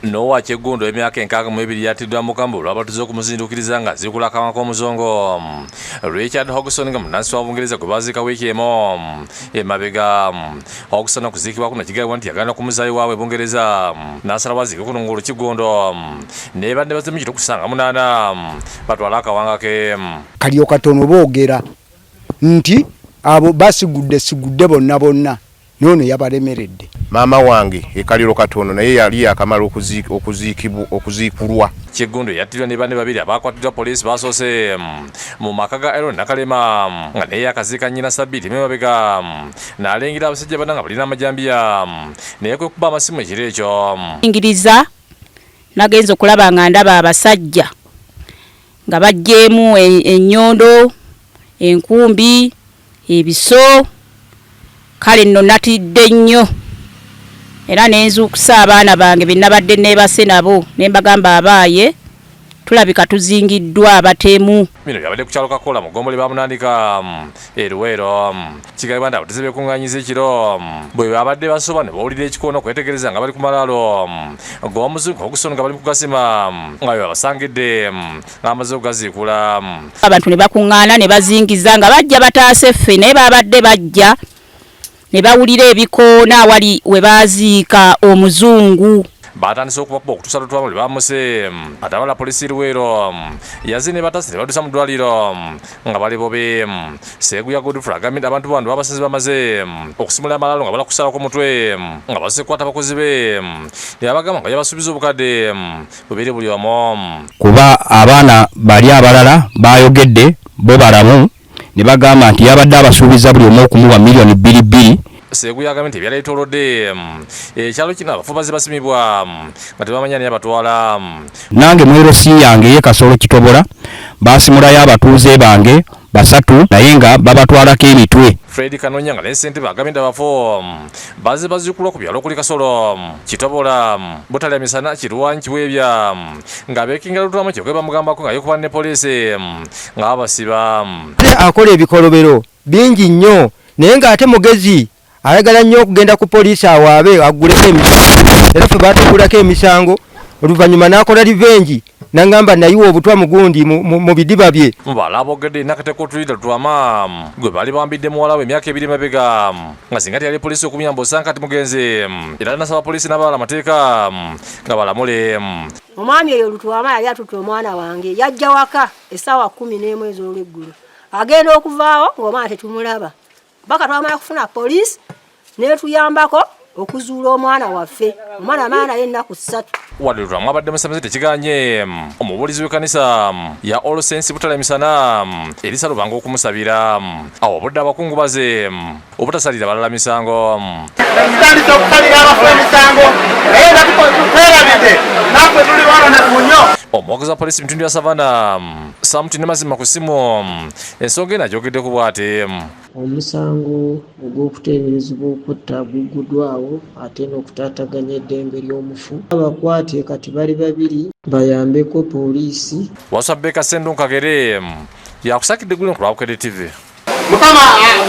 Nowa Chegundo emyaka enkaaga mu ebiri yatiddwa mu Kambu lw'abatuze okumuzindukiriza nga zikula akamwa k'omuzongo. Richard Hogson nga munnansi wa Bungereza gwe baaziika wiiki emu emabega. Hogson okuziikibwa kuno kigambibwa nti yagenda kumuzaayo waabwe Bungereza n'asala baziike kuno ng'olwo Kigondo ne badde bazze mu kiro kusanga munaana batwala akawanga ke. Kalyo katono boogera nti abo basigudde bonna nono yabalemeredde. Maama wange ekaliro katono naye yali akamala okuziikulwa. Chegundo yattirwa ne banne babiri abakwatiddwa poliisi basoose mu maka ga Aaron Nakalema nga naye akaziika nnyina Sabbiiti emabega n'alengira abasajja bana nga balina amajambiya naye kwe kuba amasimu ekiro ekyo. Ingiriza nagenza okulaba nga ndaba abasajja nga bajjeemu ennyondo, enkumbi, ebiso. Kale nno natidde nnyo era nenzukusa abaana bange be nabadde neebase nabo ne mbagamba abaaye tulabika tuzingiddwa abatemu. Bino byabadde ku kyalo Kakola mu Ggombole bamunandika Luweero. Kigambibwa nti abateze beekuŋŋaanyiza ekiro bwe babadde basoba ne bawulira ekikoona okwetegereza nga bali ku malaalo g'omuzungu Hogson nga bali mu kugasima nga bwe babasangidde ng'amaze okugaziikula. Abantu ne bakuŋŋaana ne bazingiza nga bajja bataase ffe naye babadde bajja ne bawulira ebikoona awali we baaziika omuzungu. Batandise okubakuba okutuusa lutwamu lwe bamuse ate abala poliisi Luweero yazze ne batase ne badusa mu ddwaliro nga bali bobe. Seeguya Godfrey agambye abantu bano babasinze bamaze okusimula amalaalo nga bala kusalako mutwe nga basse kukwata abakozi be ne babagamba nga yabasuubiza obukadde bubiri buli omu. Kuba abaana bali abalala bayogedde bo balamu ne bagamba nti yabadde abasuubiza buli omu okumuwa $2 million. Seeguya agambye nti ebyaleetoolodde ekyalo kino abafubazi basimibwa nga tebamanya naye abatwala. Nange mwerosi yange ye Kasolo Kitobola basimulayo abatuuze bange 3 naye nga babatwalako emitwe. Fred Kanonya nga ne ssentebe agambye nti abafo bazze baziikulwa ku byalo okuli Kasolo, Kitobola, Butalya Misana, Kirwanyi, Kiweebya nga beekinga lutwamu kyokwe bamugambako nga yekuba ne poliisi nga babasiba. Akola ebikolobero bingi nnyo naye ng'ate mugezi ayagala nnyo okugenda ku poliisi awaabe agguleko emisango era ffe baatugulako emisango oluvannyuma n'akola livengi nangamba nayiwa obutwa mugundi mu bidiba bye. Mubala aboogedde Nakate Kotulida Lutwama gwe baali bambidde muwala we emyaka 2 emabega nga singa yali poliisi okumuyamba osanga kati mugenzi era nasaba poliisi n'abaala amateeka nga balamule. Omwami eyo Lutwama yali atutte omwana wange yajja waka essaawa 11 ez'olweggulo agenda okuvaawo ng'omwana tetumulaba baka twamala kufuna poliisi netuyambako okuzuula omwana waffe omwana maana ye ennaku 3. Wadde Lutwama abadde musamize tekiganye omubuulizi w'ekkanisa ya All Saints Butalya Misana erisa lubanga okumusabira awo obudde abakungubaze obutasalira balala misango. Tutandise okusalira abafu emisango naye nga tuterabidde naffe tuli wano ne munyo. Omwogezi wa poliisi mu bitundu bya Savannah Samutine Mazima ku ssimu ensonga eno agyogeddeko bw'ati. Omusango ogw'okuteeberezebwa okwetta guguddwawo ate n'okutaataganya eddembe ly'omufu. Abakwate kati bali 2 bayambeko poliisi. Wasabbe Kasendo Nkagere yakusakidde gulino ku Lwabukedde TV. Mukama